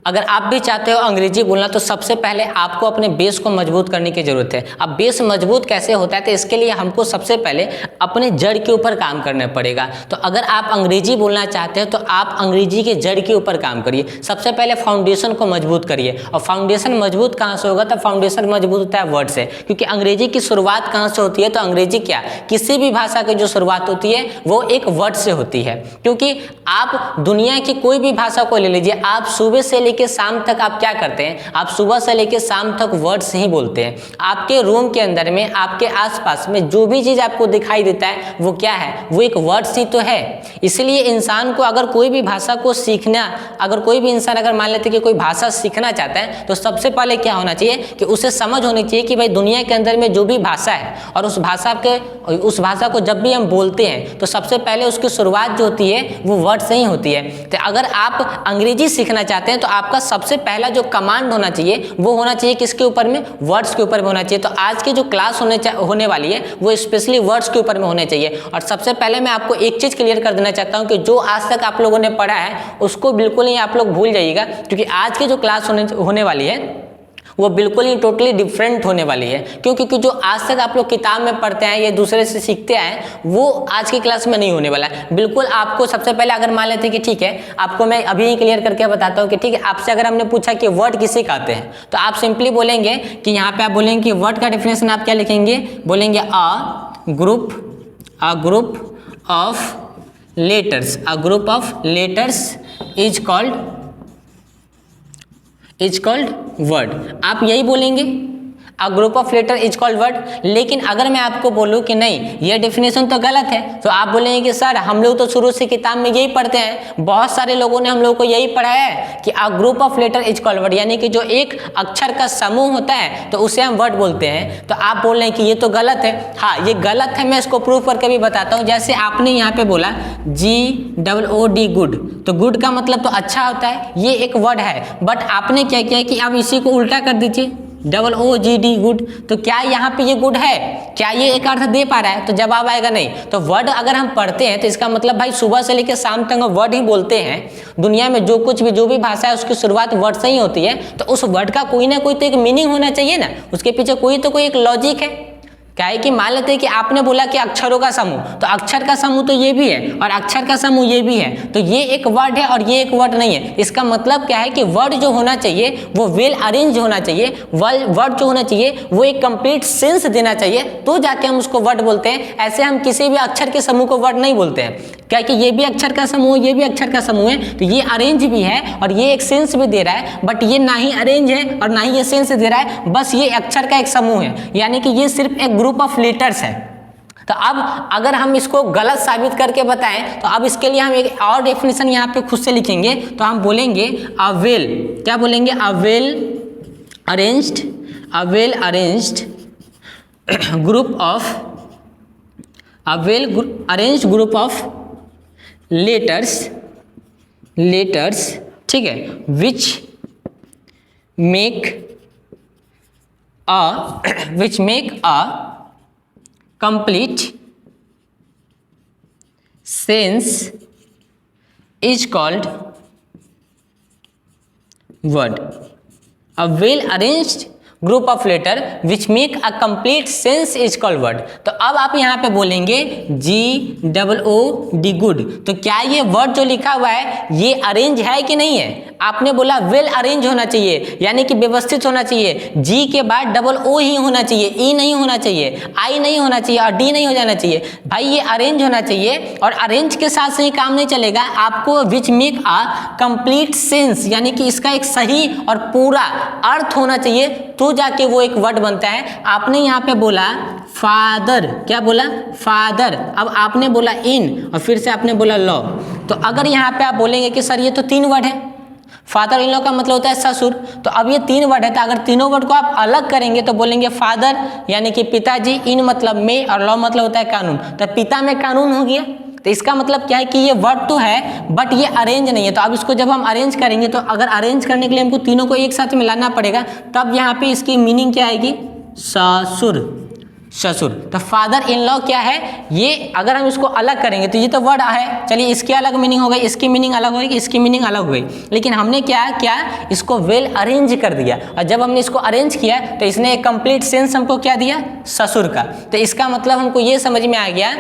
अगर आप भी चाहते हो अंग्रेजी बोलना तो सबसे पहले आपको अपने बेस को मजबूत करने की जरूरत है। अब बेस मजबूत कैसे होता है, तो इसके लिए हमको सबसे पहले अपने जड़ के ऊपर काम करना पड़ेगा। तो अगर आप अंग्रेजी बोलना चाहते हैं तो आप अंग्रेजी के जड़ के ऊपर काम करिए। सबसे पहले फाउंडेशन को मजबूत करिए, और फाउंडेशन मजबूत कहाँ से होगा, तो फाउंडेशन मजबूत होता है वर्ड से, क्योंकि अंग्रेजी की शुरुआत कहाँ से होती है, तो अंग्रेजी क्या, किसी भी भाषा की जो शुरुआत होती है वो एक वर्ड से होती है। क्योंकि आप दुनिया की कोई भी भाषा को ले लीजिए, आप सुबह से लेकर शाम तक आप क्या करते हैं, आप सुबह से लेकर शाम तक वर्ड्स ही बोलते हैं। आपके रूम के अंदर में, आपके आसपास में जो भी चीज आपको दिखाई देता है वो क्या है, वो एक वर्ड्स ही तो है। इसलिए इंसान को अगर कोई भी भाषा को सीखना, अगर कोई भी इंसान अगर मान लेते कि कोई भाषा सीखना चाहता है तो सबसे पहले क्या होना चाहिए कि उसे समझ होनी चाहिए कि भाई दुनिया के अंदर में जो भी भाषा है और उस भाषा को जब भी हम बोलते हैं तो सबसे पहले उसकी शुरुआत जो होती है वो वर्ड से ही होती है। तो अगर आप अंग्रेजी सीखना चाहते हैं तो आपका सबसे पहला जो कमांड होना चाहिए वो होना चाहिए किसके ऊपर में, वर्ड्स के ऊपर में होना चाहिए। तो आज की जो क्लास होने वाली है वो स्पेशली वर्ड्स के ऊपर में होने चाहिए। और सबसे पहले मैं आपको एक चीज क्लियर कर देना चाहता हूं कि जो आज तक आप लोगों ने पढ़ा है उसको बिल्कुल ही आप लोग भूल जाइएगा, क्योंकि आज की जो क्लास होने वाली है वो बिल्कुल ही टोटली डिफरेंट होने वाली है। क्योंकि जो आज तक आप लोग किताब में पढ़ते हैं या दूसरे से सीखते हैं वो आज की क्लास में नहीं होने वाला है। बिल्कुल आपको सबसे पहले अगर मान लेते हैं कि ठीक है, आपको मैं अभी ही क्लियर करके बताता हूँ कि ठीक है, आपसे अगर हमने पूछा कि वर्ड किसे कहते हैं तो आप सिंपली बोलेंगे कि यहाँ पे आप बोलेंगे कि वर्ड का डेफिनेशन आप क्या लिखेंगे, बोलेंगे a group of letters, a group of letters is called word. आप यही बोलेंगे, a group of letter is called word. लेकिन अगर मैं आपको बोलूं कि नहीं ये डेफिनेशन तो गलत है, तो आप बोलेंगे कि सर हम लोग तो शुरू से किताब में यही पढ़ते हैं, बहुत सारे लोगों ने हम लोग को यही पढ़ाया है कि a group of letter is called word, यानी कि जो एक अक्षर का समूह होता है तो उसे हम वर्ड बोलते हैं। तो आप बोल रहे हैं कि ये तो गलत है। हाँ ये गलत है, मैं इसको प्रूव करके भी बताता हूँ। जैसे आपने यहाँ पे बोला GOOD गुड, तो गुड का मतलब तो अच्छा होता है, ये एक वर्ड है। बट आपने क्या किया कि अब इसी को उल्टा कर दीजिए, OOGD गुड, तो क्या यहाँ पे ये गुड है, क्या ये एक अर्थ दे पा रहा है, तो जवाब आएगा नहीं। तो वर्ड अगर हम पढ़ते हैं तो इसका मतलब भाई सुबह से लेकर शाम तक हम वर्ड ही बोलते हैं। दुनिया में जो भी भाषा है उसकी शुरुआत वर्ड से ही होती है। तो उस वर्ड का कोई ना कोई तो एक मीनिंग होना चाहिए ना, उसके पीछे कोई एक लॉजिक है। क्या है कि मान लेते हैं कि आपने बोला कि अक्षरों का समूह, तो अक्षर का समूह तो ये भी है और अक्षर का समूह ये भी है, तो ये एक वर्ड है और ये एक वर्ड नहीं है। इसका मतलब क्या है कि वर्ड जो होना चाहिए वो वेल अरेंज होना चाहिए, वर्ड जो होना चाहिए वो एक कंप्लीट सेंस देना चाहिए, तो जाके हम उसको वर्ड बोलते हैं। ऐसे हम किसी भी अक्षर के समूह को वर्ड नहीं बोलते हैं। क्या कि ये भी अक्षर का समूह, ये भी अक्षर का समूह है, तो ये अरेंज भी है और ये एक सेंस भी दे रहा है, बट ये ना ही अरेंज है और ना ही ये सेंस दे रहा है, बस ये अक्षर का एक समूह है, यानी कि ये सिर्फ एक ग्रुप ऑफ लेटर्स है। तो अब अगर हम इसको गलत साबित करके बताएं तो अब इसके लिए हम एक और डेफिनेशन यहाँ पे खुद से लिखेंगे। तो हम बोलेंगे अ वेल, क्या बोलेंगे, a well arranged group of letters, ठीक है, विच make a complete sense is called word. A well arranged group of letter which make a complete sense is called word. तो अब आप यहाँ पे बोलेंगे GOOD गुड, तो क्या ये वर्ड जो लिखा हुआ है ये अरेंज है कि नहीं है? आपने बोला वेल अरेंज होना चाहिए, यानी कि व्यवस्थित होना चाहिए। जी के बाद O ही होना चाहिए, ई नहीं होना चाहिए, आई नहीं होना चाहिए और डी नहीं हो जाना चाहिए। भाई ये अरेंज होना चाहिए, और अरेंज के साथ से ही काम नहीं चलेगा, आपको विच मेक अ कंप्लीट सेंस, यानी कि इसका एक सही और पूरा अर्थ होना चाहिए, तो जाके वो एक वर्ड बनता है। आपने यहाँ पे बोला फादर, क्या बोला, फादर। अब आपने बोला इन और फिर से आपने बोला लॉ। तो अगर यहाँ पे आप बोलेंगे कि सर ये तो 3 वर्ड है, फादर इन लॉ का मतलब होता है ससुर, तो अब ये 3 वर्ड है, तो अगर तीनों वर्ड को आप अलग करेंगे तो बोलेंगे फादर यानी कि पिताजी, इन मतलब में, और लॉ मतलब होता है कानून, तो पिता में कानून हो गया। तो इसका मतलब क्या है कि ये वर्ड तो है बट ये अरेंज नहीं है। तो अब इसको जब हम अरेंज करेंगे, तो अगर अरेंज करने के लिए हमको तीनों को एक साथ मिलाना पड़ेगा, तब यहाँ पे इसकी मीनिंग क्या आएगी, ससुर, ससुर। तो फादर इन लॉ क्या है, ये अगर हम इसको अलग करेंगे तो ये तो वर्ड है, चलिए इसकी अलग मीनिंग हो गई, इसकी मीनिंग अलग हो गई, इसकी मीनिंग अलग हो गई, लेकिन हमने क्या इसको वेल अरेंज कर दिया, और जब हमने इसको अरेंज किया तो इसने एक कंप्लीट सेंस हमको क्या दिया, ससुर का। तो इसका मतलब हमको ये समझ में आ गया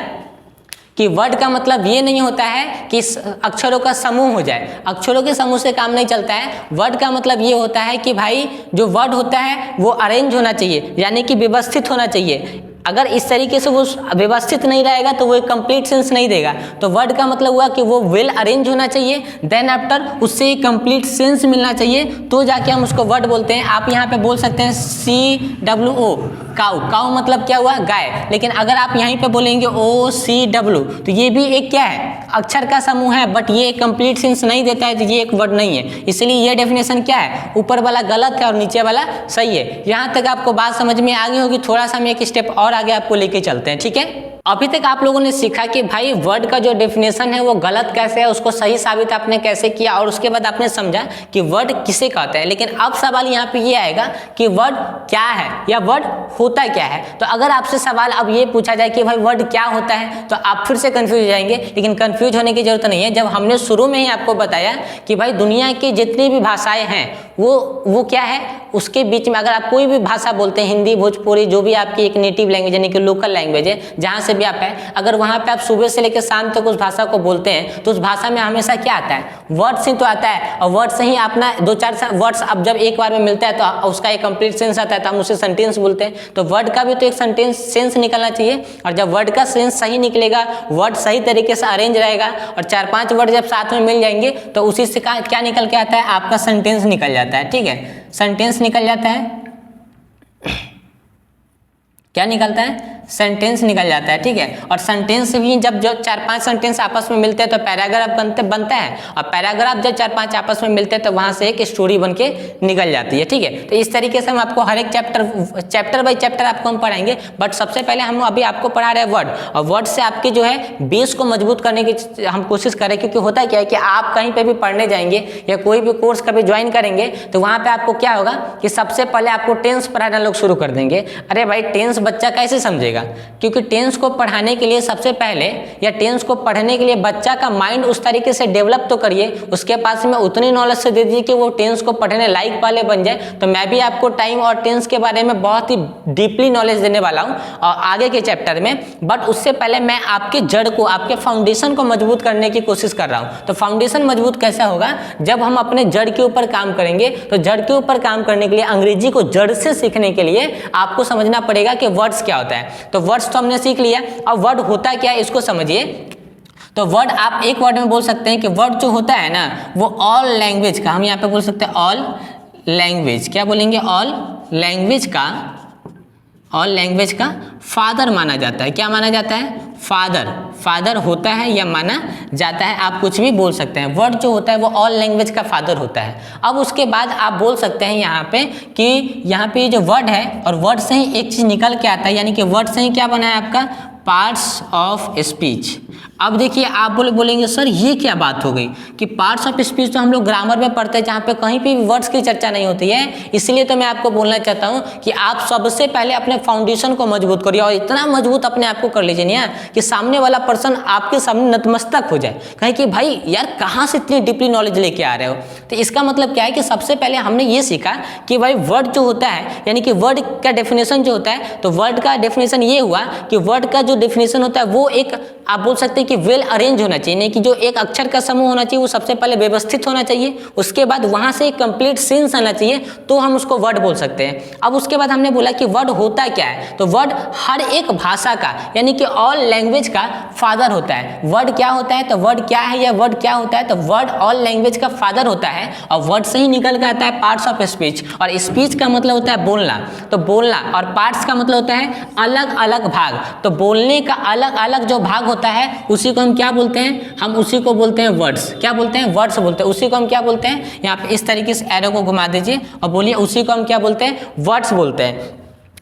कि वर्ड का मतलब ये नहीं होता है कि अक्षरों का समूह हो जाए, अक्षरों के समूह से काम नहीं चलता है। वर्ड का मतलब ये होता है कि भाई जो वर्ड होता है वो अरेंज होना चाहिए, यानी कि व्यवस्थित होना चाहिए। अगर इस तरीके से वो व्यवस्थित नहीं रहेगा तो वो एक कंप्लीट सेंस नहीं देगा। तो वर्ड का मतलब हुआ कि वो वेल अरेंज होना चाहिए, देन आफ्टर उससे एक कंप्लीट सेंस मिलना चाहिए, तो जाके हम उसको वर्ड बोलते हैं। आप यहाँ पे बोल सकते हैं CWO काउ, काउ मतलब क्या हुआ, गाय, लेकिन अगर आप यहीं पे बोलेंगे OCW तो ये भी एक क्या है, अक्षर का समूह है, बट ये कंप्लीट सेंस नहीं देता है, तो ये एक वर्ड नहीं है। इसलिए ये डेफिनेशन क्या है, ऊपर वाला गलत है और नीचे वाला सही है। यहाँ तक आपको बात समझ में आ गई होगी। थोड़ा सा हम एक स्टेप और आगे आपको लेके चलते हैं, ठीक है। अभी तक आप लोगों ने सीखा कि भाई वर्ड का जो डेफिनेशन है वो गलत कैसे है, उसको सही साबित आपने कैसे किया, और उसके बाद आपने समझा कि वर्ड किसे कहते हैं। लेकिन अब सवाल यहाँ पे ये आएगा कि वर्ड क्या है या वर्ड होता क्या है। तो अगर आपसे सवाल अब ये पूछा जाए कि भाई वर्ड क्या होता है, तो आप फिर से कंफ्यूज हो जाएंगे, लेकिन कंफ्यूज होने की जरूरत नहीं है। जब हमने शुरू में ही आपको बताया कि भाई दुनिया की जितनी भी भाषाएं हैं वो क्या है, उसके बीच में अगर आप कोई भी भाषा बोलते हैं, हिंदी, भोजपुरी, जो भी आपकी एक नेटिव लैंग्वेज यानी कि लोकल लैंग्वेज है, जहाँ से भी आप है, अगर वहाँ पे आप सुबह से लेकर शाम तक उस भाषा को बोलते हैं तो उस भाषा में हमेशा क्या आता है, वर्ड्स ही तो आता है। और वर्ड से ही अपना 2-4 वर्ड्स अब जब एक बार में मिलता है तो उसका एक कंप्लीट सेंस आता है, तो हम उसे सेंटेंस बोलते हैं। तो वर्ड का भी तो एक सेंस निकलना चाहिए, और जब वर्ड का सेंस सही निकलेगा, वर्ड सही तरीके से अरेंज रहेगा, और 4-5 वर्ड जब साथ में मिल जाएंगे तो उसी से क्या निकल के आता है, आपका सेंटेंस निकल जाता है, ठीक है। सेंटेंस निकल जाता है, क्या निकलता है, सेंटेंस निकल जाता है, ठीक है। और सेंटेंस भी जब जो 4-5 सेंटेंस आपस में मिलते हैं तो पैराग्राफ बनता है, और पैराग्राफ जब 4-5 आपस में मिलते हैं तो वहां से एक स्टोरी बन के निकल जाती है, ठीक है। तो इस तरीके से हम आपको हर एक चैप्टर बाय चैप्टर आपको हम पढ़ाएंगे, बट सबसे पहले हम अभी आपको पढ़ा रहे हैं वर्ड, और वर्ड से आपके जो है बेस को मजबूत करने की हम कोशिश करें। क्योंकि होता क्या है कि आप कहीं पर भी पढ़ने जाएंगे या कोई भी कोर्स कभी ज्वाइन करेंगे तो वहाँ पर आपको क्या होगा कि सबसे पहले आपको टेंस पढ़ाना लोग शुरू कर देंगे। अरे भाई टेंस बच्चा कैसे समझेगा, क्योंकि टेंस को पढ़ाने के लिए सबसे पहले या टेंस को पढ़ने के लिए बच्चा का माइंड उस तरीके से डेवलप तो करिए, उसके पास में उतनी नॉलेज से दे दीजिए कि वो टेंस को पढ़ने लायक वाले बन जाए। तो मैं भी आपको टाइम और टेंस के बारे में बहुत ही डीपली नॉलेज देने वाला हूँ और आगे के चैप्टर में, बट उससे पहले मैं आपके जड़ को, आपके फाउंडेशन को मजबूत करने की कोशिश कर रहा हूँ। तो फाउंडेशन मजबूत कैसा होगा, जब हम अपने जड़ के ऊपर काम करेंगे। तो जड़ के ऊपर काम करने के लिए, अंग्रेजी को जड़ से सीखने के लिए आपको समझना पड़ेगा कि वर्ड्स क्या होता है। तो वर्ड्स तो हमने सीख लिया, अब वर्ड होता क्या है इसको समझिए। तो वर्ड आप एक वर्ड में बोल सकते हैं कि वर्ड जो होता है ना वो ऑल लैंग्वेज का, हम यहाँ पे बोल सकते हैं ऑल लैंग्वेज, क्या बोलेंगे, ऑल लैंग्वेज का फादर माना जाता है। क्या माना जाता है, फादर होता है या माना जाता है, आप कुछ भी बोल सकते हैं। वर्ड जो होता है वो ऑल लैंग्वेज का फादर होता है। अब उसके बाद आप बोल सकते हैं यहाँ पे कि यहाँ पे जो वर्ड है, और वर्ड से ही एक चीज निकल के आता है, यानी कि वर्ड से ही क्या बना है आपका, पार्ट्स ऑफ स्पीच। अब देखिए आप बोलेंगे सर ये क्या बात हो गई कि पार्ट्स ऑफ स्पीच तो हम लोग ग्रामर में पढ़ते हैं जहाँ पे कहीं पे भी वर्ड्स की चर्चा नहीं होती है। इसलिए तो मैं आपको बोलना चाहता हूँ कि आप सबसे पहले अपने फाउंडेशन को मजबूत करिए, और इतना मजबूत अपने आप को कर लीजिए ना कि सामने वाला पर्सन आपके सामने नतमस्तक हो जाए, कहे कि भाई यार कहाँ से इतनी डीपली नॉलेज लेके आ रहे हो। तो इसका मतलब क्या है कि सबसे पहले हमने ये सीखा कि भाई वर्ड जो होता है, यानी कि वर्ड का डेफिनेशन जो होता है, तो वर्ड का डेफिनेशन ये हुआ कि वर्ड का जो डेफिनेशन होता है वो एक, आप बोल सकते हैं कि वेल अरेंज होना चाहिए, नहीं कि जो एक अक्षर का समूह होना चाहिए वो सबसे पहले व्यवस्थित होना चाहिए, उसके बाद वहां से एक कंप्लीट सेंस आना चाहिए, तो हम उसको वर्ड बोल सकते हैं। अब उसके बाद हमने बोला कि वर्ड होता क्या है, तो वर्ड हर एक भाषा का, यानी कि ऑल लैंग्वेज का फादर होता है। वर्ड क्या होता है, तो वर्ड क्या है या वर्ड क्या होता है, तो वर्ड ऑल लैंग्वेज का फादर होता है, और वर्ड से ही निकल के आता है पार्ट्स ऑफ स्पीच। और स्पीच का मतलब होता है बोलना, तो बोलना, और पार्ट्स का मतलब होता है अलग अलग भाग। तो बोलने का अलग अलग जो भाग होता है उसी को हम क्या बोलते हैं, हम उसी को बोलते हैं वर्ड्स। क्या बोलते हैं, वर्ड्स बोलते हैं। उसी को हम क्या बोलते हैं, यहाँ पे इस तरीके से एरो को घुमा दीजिए और बोलिए, उसी को हम क्या बोलते हैं, वर्ड्स बोलते हैं।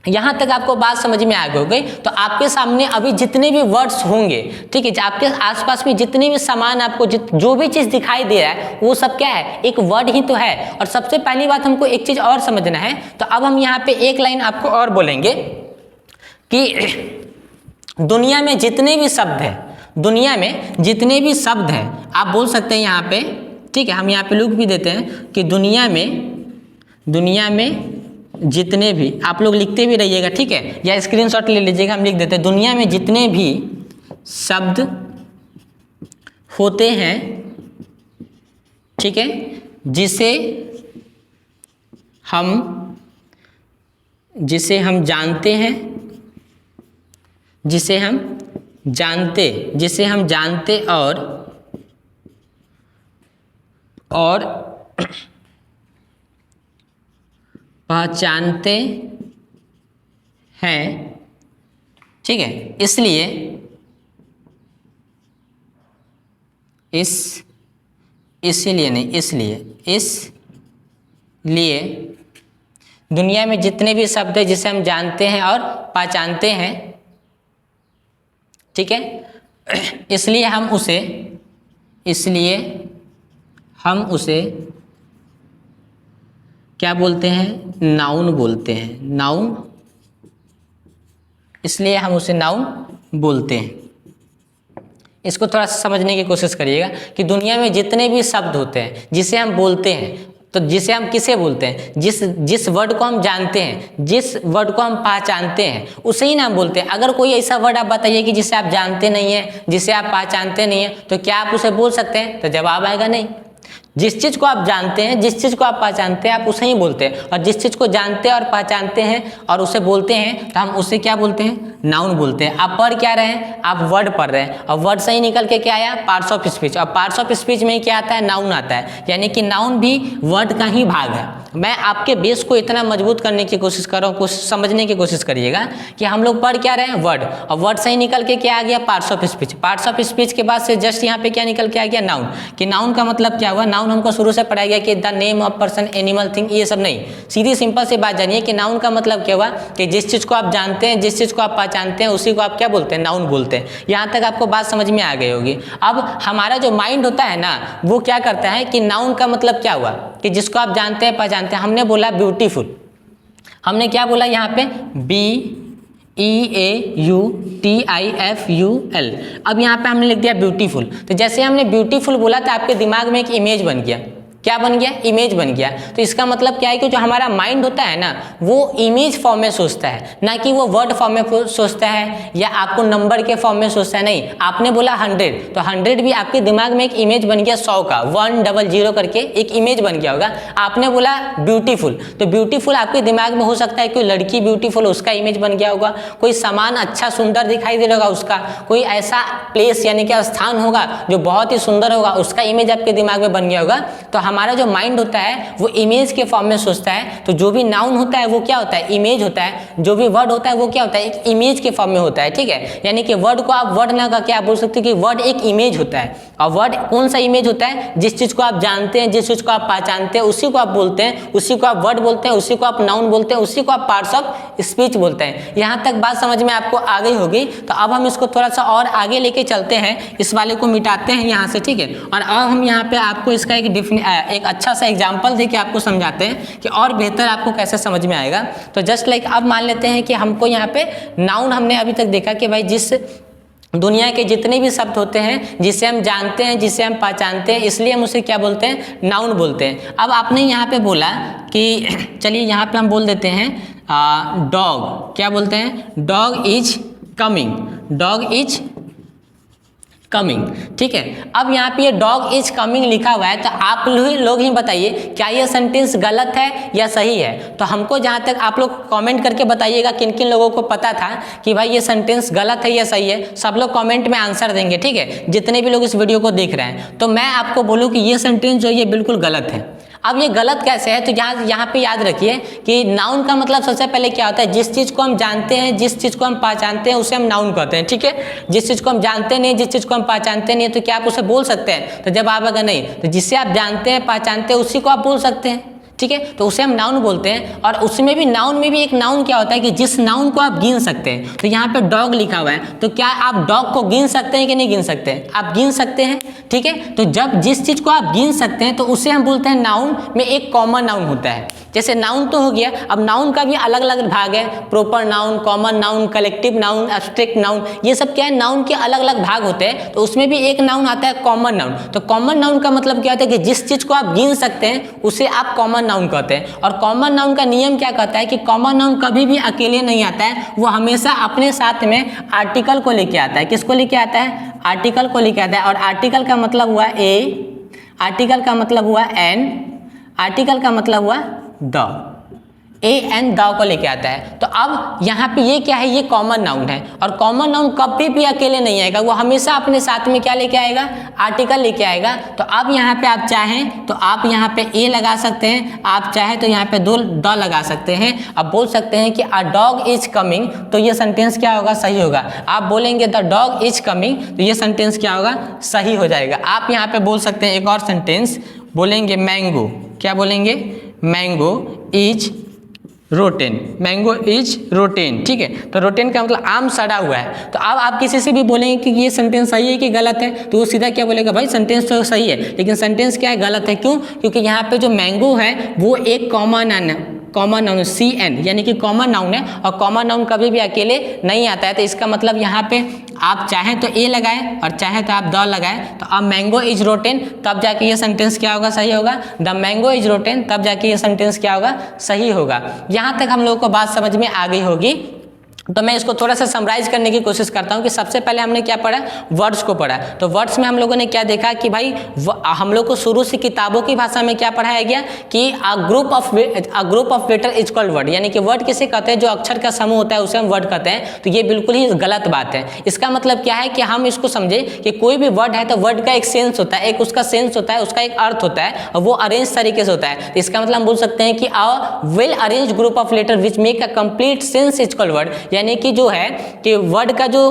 यहाँ तक आपको बात समझ में आ गई। तो आपके सामने अभी जितने भी वर्ड्स होंगे, ठीक है, आपके आसपास में जितने भी सामान आपको जो भी चीज दिखाई दे रहा है वो सब क्या है, एक वर्ड ही तो है। और सबसे पहली बात हमको एक चीज और समझना है, तो अब हम यहाँ पे एक लाइन आपको और बोलेंगे कि दुनिया में जितने भी शब्द हैं, दुनिया में जितने भी शब्द हैं, आप बोल सकते हैं यहाँ पे, ठीक है, हम यहाँ पे लिख भी देते हैं कि दुनिया में जितने भी, आप लोग लिखते भी रहिएगा, ठीक है, या स्क्रीनशॉट ले लीजिएगा, हम लिख देते हैं, दुनिया में जितने भी शब्द होते हैं, ठीक है, जिसे हम जानते हैं, जिसे हम जानते और पहचानते हैं, ठीक है, इसलिए दुनिया में जितने भी शब्द हैं जिसे हम जानते हैं और पहचानते हैं, ठीक है, इसलिए हम उसे क्या बोलते हैं? नाउन बोलते हैं। नाउन, इसलिए हम उसे नाउन बोलते हैं। इसको थोड़ा सा समझने की कोशिश करिएगा कि दुनिया में जितने भी शब्द होते हैं जिसे हम बोलते हैं, तो जिसे हम किसे बोलते हैं? जिस वर्ड को हम जानते हैं, जिस वर्ड को हम पहचानते हैं, उसे ही नाम बोलते हैं। अगर कोई ऐसा वर्ड आप बताइए कि जिसे आप जानते नहीं हैं, जिसे आप पहचानते नहीं हैं, तो क्या आप उसे बोल सकते हैं? तो जवाब आएगा नहीं। जिस चीज़ को आप जानते हैं, जिस चीज़ को आप पहचानते हैं, आप उसे ही बोलते हैं। और जिस चीज़ को जानते हैं और पहचानते हैं और उसे बोलते हैं, तो हम उसे क्या बोलते हैं? नाउन बोलते हैं। आप पढ़ क्या रहे हैं? आप वर्ड पढ़ रहे हैं, और वर्ड से ही निकल के क्या आया? Parts of speech. और पार्ट्स ऑफ स्पीच में ही क्या आता है? नाउन आता है। यानी कि नाउन भी वर्ड का ही भाग है। मैं आपके बेस को इतना मजबूत करने की कोशिश कर रहा हूँ, कुछ समझने की कोशिश करिएगा कि हम लोग पढ़ क्या रहे हैं? वर्ड। और वर्ड से ही निकल के क्या आ गया? Parts of speech. Parts of speech के बाद से जस्ट यहाँ पे क्या निकल के आ गया? नाउन। कि नाउन का मतलब क्या हुआ? नाउन हमको शुरू से पढ़ाया गया कि the name of person, animal, thing, ये सब नहीं। सीधी सिंपल सी बात जानिए कि नाउन का मतलब क्या हुआ? कि जिस चीज़ को आप जानते हैं, जिस चीज़ को आप पहचानते हैं, उसी को आप क्या बोलते हैं? नाउन बोलते हैं। यहाँ तक आपको बात समझ में आ गई होगी। अब हमारा जो माइंड होता है ना, वो क्या करता है कि नाउन का मतलब क्या हुआ? कि जिसको आप जानते हैं, पहचानते हैं। हमने बोला ब्यूटीफुल, हमने क्या बोला यहाँ पे? BEAUTIFUL। अब यहाँ पे हमने लिख दिया ब्यूटीफुल। तो जैसे हमने ब्यूटीफुल बोला तो आपके दिमाग में एक इमेज बन गया। क्या बन गया? इमेज बन गया। तो इसका मतलब क्या है कि जो हमारा माइंड होता है ना, वो इमेज फॉर्म में सोचता है, ना कि वो वर्ड फॉर्म में सोचता है या आपको नंबर के फॉर्म में सोचता है। नहीं, आपने बोला 100, तो 100 भी आपके दिमाग में एक इमेज बन गया 100 का, 100 करके एक इमेज बन गया होगा। आपने बोला ब्यूटीफुल, तो ब्यूटीफुल आपके दिमाग में हो सकता है कोई लड़की ब्यूटीफुल, उसका इमेज बन गया होगा। कोई सामान अच्छा सुंदर दिखाई दे रहा होगा उसका, कोई ऐसा प्लेस यानी कि स्थान होगा जो बहुत ही सुंदर होगा, उसका इमेज आपके दिमाग में बन गया होगा। तो हमारा जो माइंड होता है वो इमेज के फॉर्म में सोचता है। तो जो भी नाउन होता है वो क्या होता है? इमेज होता है। जो भी वर्ड होता है वो क्या होता है? एक इमेज के फॉर्म में होता है, ठीक है। यानी कि वर्ड को आप वर्ड ना करके आप बोल सकते हो कि वर्ड एक इमेज होता है। और वर्ड कौन सा इमेज होता है? जिस चीज को आप जानते हैं, जिस चीज को आप पहचानते हैं, उसी को आप बोलते हैं, उसी को आप वर्ड बोलते हैं, उसी को आप नाउन बोलते हैं, उसी को आप पार्ट्स ऑफ स्पीच बोलते हैं। यहाँ तक बात समझ में आपको आ गई होगी। तो अब हम इसको थोड़ा सा और आगे लेके चलते हैं, इस वाले को मिटाते हैं यहाँ से, ठीक है। और अब हम यहाँ पे आपको इसका एक अच्छा सा एग्जाम्पल दे के आपको समझाते हैं कि और बेहतर आपको कैसे समझ में आएगा। तो जस्ट लाइक अब मान लेते हैं कि हमको यहाँ पे नाउन, हमने अभी तक देखा कि भाई जिस दुनिया के जितने भी शब्द होते हैं जिसे हम जानते हैं, जिसे हम पहचानते हैं, इसलिए हम उसे क्या बोलते हैं? नाउन बोलते हैं। अब आपने यहाँ पे बोला कि चलिए यहाँ पे हम बोल देते हैं डॉग। क्या बोलते हैं? Dog is coming. Dog is coming, ठीक है। अब यहाँ पे ये डॉग इज कमिंग लिखा हुआ है, तो आप लोग ही बताइए क्या ये सेंटेंस गलत है या सही है। तो हमको जहाँ तक आप लोग कमेंट करके बताइएगा किन किन लोगों को पता था कि भाई ये सेंटेंस गलत है या सही है। सब लोग कमेंट में आंसर देंगे, ठीक है, जितने भी लोग इस वीडियो को देख रहे हैं। तो मैं आपको बोलूँ कि ये सेंटेंस जो ये बिल्कुल गलत है। अब ये गलत कैसे है? तो यहाँ पे याद रखिए कि नाउन का मतलब सबसे पहले क्या होता है? जिस चीज़ को हम जानते हैं, जिस चीज़ को हम पहचानते हैं, उसे हम नाउन कहते हैं, ठीक है। जिस चीज़ को हम जानते नहीं, जिस चीज़ को हम पहचानते नहीं, तो क्या आप उसे बोल सकते हैं? तो जब आप अगर नहीं, तो जिससे आप जानते हैं, पहचानते हैं, उसी को आप बोल सकते हैं, ठीक है। तो उसे हम नाउन बोलते हैं। और उसमें भी नाउन में भी एक नाउन क्या होता है कि जिस नाउन को आप गिन सकते हैं। तो यहाँ पे डॉग लिखा हुआ है, तो क्या आप डॉग को गिन सकते हैं कि नहीं गिन सकते हैं? आप गिन सकते हैं, ठीक है। तो जब जिस चीज को आप गिन सकते हैं तो उसे हम बोलते हैं नाउन में एक कॉमन नाउन होता है। जैसे नाउन तो हो गया, अब नाउन का भी अलग अलग भाग है, proper noun, common noun, collective noun, abstract noun, ये सब क्या है नाउन के अलग अलग भाग होते हैं। तो उसमें भी एक नाउन आता है कॉमन नाउन। तो कॉमन नाउन का मतलब क्या होता है कि जिस चीज को आप गिन सकते हैं उसे आप कॉमन नाउन कहते हैं। और कॉमन नाउन का नियम क्या कहता है कि कॉमन नाउन कभी भी अकेले नहीं आता है, वो हमेशा अपने साथ में आर्टिकल को लेके आता है। किसको लेके आता है? आर्टिकल को लेके आता है। और आर्टिकल का मतलब हुआ ए, आर्टिकल का मतलब हुआ एन, आर्टिकल का मतलब हुआ द, ए एन द को लेके आता है। तो अब यहाँ पे ये क्या है? ये कॉमन नाउन है। और कॉमन नाउन कभी भी अकेले नहीं आएगा, वो हमेशा अपने साथ में क्या लेके आएगा? आर्टिकल लेके आएगा। तो अब यहाँ पे आप चाहें तो आप यहाँ पे ए लगा सकते हैं, आप चाहे तो यहाँ पे दो द लगा सकते हैं। अब बोल सकते हैं कि अ डॉग इज कमिंग, तो ये सेंटेंस क्या होगा? सही होगा। आप बोलेंगे द डॉग इज कमिंग, तो ये सेंटेंस क्या होगा? सही हो जाएगा। आप यहाँ पे बोल सकते हैं एक और सेंटेंस, बोलेंगे मैंगो, क्या बोलेंगे? Mango is rotten, mango is rotten, ठीक है। तो रोटेन का मतलब आम सड़ा हुआ है। तो अब आप किसी से भी बोलेंगे कि ये सेंटेंस सही है कि गलत है, तो वो सीधा क्या बोलेगा? भाई सेंटेंस तो सही है, लेकिन सेंटेंस क्या है? गलत है। क्यों? क्योंकि यहाँ पे जो मैंगो है वो एक कॉमन नाउन सी एन यानी कि कॉमन नाउन है, और कॉमन नाउन कभी भी अकेले नहीं आता है। तो इसका मतलब यहाँ पे आप चाहें तो ए लगाएं और चाहे तो आप द लगाएं। तो अब मैंगो इज रोटेन, तब जाके ये सेंटेंस क्या होगा? सही होगा। द मैंगो इज रोटेन, तब जाके ये सेंटेंस क्या होगा? सही होगा। यहाँ तक हम लोगों को बात समझ में आ गई होगी। तो मैं इसको थोड़ा सा समराइज करने की कोशिश करता हूँ कि सबसे पहले हमने क्या पढ़ा? वर्ड्स को पढ़ा। तो वर्ड्स में हम लोगों ने क्या देखा कि भाई हम लोग को शुरू से किताबों की भाषा में क्या पढ़ाया गया कि a group of letter is called word, यानी कि वर्ड किसे कहते हैं? जो अक्षर का समूह होता है उसे हम वर्ड कहते हैं। तो ये बिल्कुल ही गलत बात है। इसका मतलब क्या है कि हम इसको समझे कि कोई भी वर्ड है तो वर्ड का एक सेंस होता है, एक उसका सेंस होता है, उसका एक अर्थ होता है, और वो अरेंज तरीके से होता है। तो इसका मतलब हम बोल सकते हैं कि a well arrange group of letter which make a complete sense is called word, यानी कि जो है कि वर्ड का जो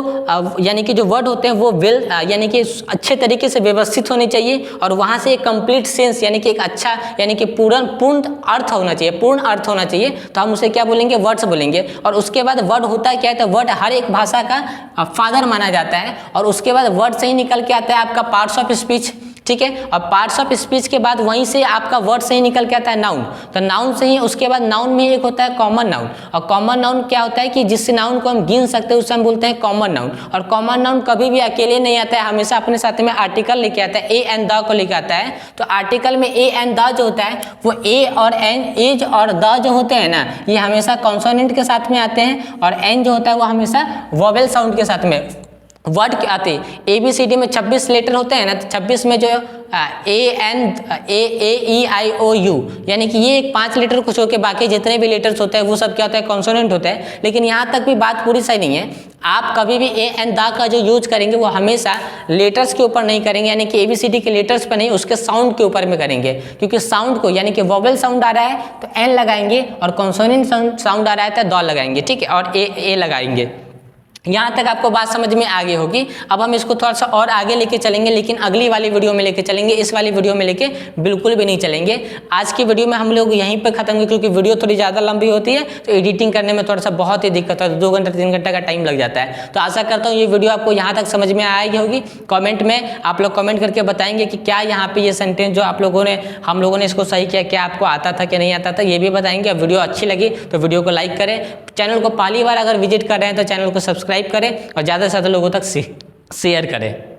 यानी कि जो वर्ड होते हैं वो वेल यानी कि अच्छे तरीके से व्यवस्थित होने चाहिए, और वहाँ से एक कंप्लीट सेंस यानी कि एक अच्छा यानी कि पूर्ण अर्थ होना चाहिए, पूर्ण अर्थ होना चाहिए। तो हम उसे क्या बोलेंगे? वर्ड्स बोलेंगे। और उसके बाद वर्ड होता क्या है? तो वर्ड हर एक भाषा का फादर माना जाता है, और उसके बाद वर्ड से ही निकल के आता है आपका पार्ट्स ऑफ स्पीच, ठीक है। और पार्ट्स ऑफ स्पीच के बाद वहीं से आपका वर्ड से ही निकल के आता है नाउन। तो नाउन से ही उसके बाद नाउन में एक होता है कॉमन नाउन, और कॉमन नाउन क्या होता है कि जिस नाउन को हम गिन सकते हैं उसे हम बोलते हैं कॉमन नाउन। और कॉमन नाउन कभी भी अकेले नहीं आता है, हमेशा अपने साथ में आर्टिकल लेके आता है, ए एंड द को लेके आता है। तो आर्टिकल में ए एंड द जो होता है वो ए और एन, एज और द जो होते हैं ना, ये हमेशा कॉन्सोनेंट के साथ में आते हैं, और एन जो होता है वो हमेशा वोवेल साउंड के साथ में वर्ड के आते हैं। ABCD में 26 लेटर होते हैं ना, तो 26 में जो A N A E I O you यानी कि ये 5 लेटर कुछ होकर बाकी जितने भी लेटर्स होते हैं वो सब क्या होता है? कॉन्सोनेंट होता है। लेकिन यहाँ तक भी बात पूरी सही नहीं है। आप कभी भी ए एन द का जो यूज करेंगे वो हमेशा लेटर्स के ऊपर नहीं करेंगे, यानी कि ABCD के लेटर्स पर नहीं, उसके साउंड के ऊपर में करेंगे। क्योंकि साउंड को यानी कि वोवेल साउंड आ रहा है तो एन लगाएंगे, और कॉन्सोनेंट साउंड आ रहा है तो द लगाएंगे, ठीक है, और ए लगाएंगे। यहाँ तक आपको बात समझ में आ गई होगी। अब हम इसको थोड़ा सा और आगे लेके चलेंगे, लेकिन अगली वाली वीडियो में लेके चलेंगे, इस वाली वीडियो में लेके बिल्कुल भी नहीं चलेंगे। आज की वीडियो में हम लोग यहीं पर खत्म हुए, क्योंकि वीडियो थोड़ी ज़्यादा लंबी होती है तो एडिटिंग करने में थोड़ा सा बहुत ही दिक्कत है, 2 घंटे 3 घंटे का टाइम लग जाता है। तो आशा करता हूँ ये वीडियो आपको यहाँ तक समझ में आई होगी। कॉमेंट में आप लोग कॉमेंट करके बताएंगे कि क्या यहाँ पे ये सेंटेंस जो आप लोगों ने हम लोगों ने इसको सही किया, क्या आपको आता था कि नहीं आता था, ये भी बताएंगे। अब वीडियो अच्छी लगी तो वीडियो को लाइक करें, चैनल को पहली बार अगर विजिट कर रहे हैं तो चैनल को सब्सक्राइब करें, और ज़्यादा से ज़्यादा लोगों तक शेयर करें।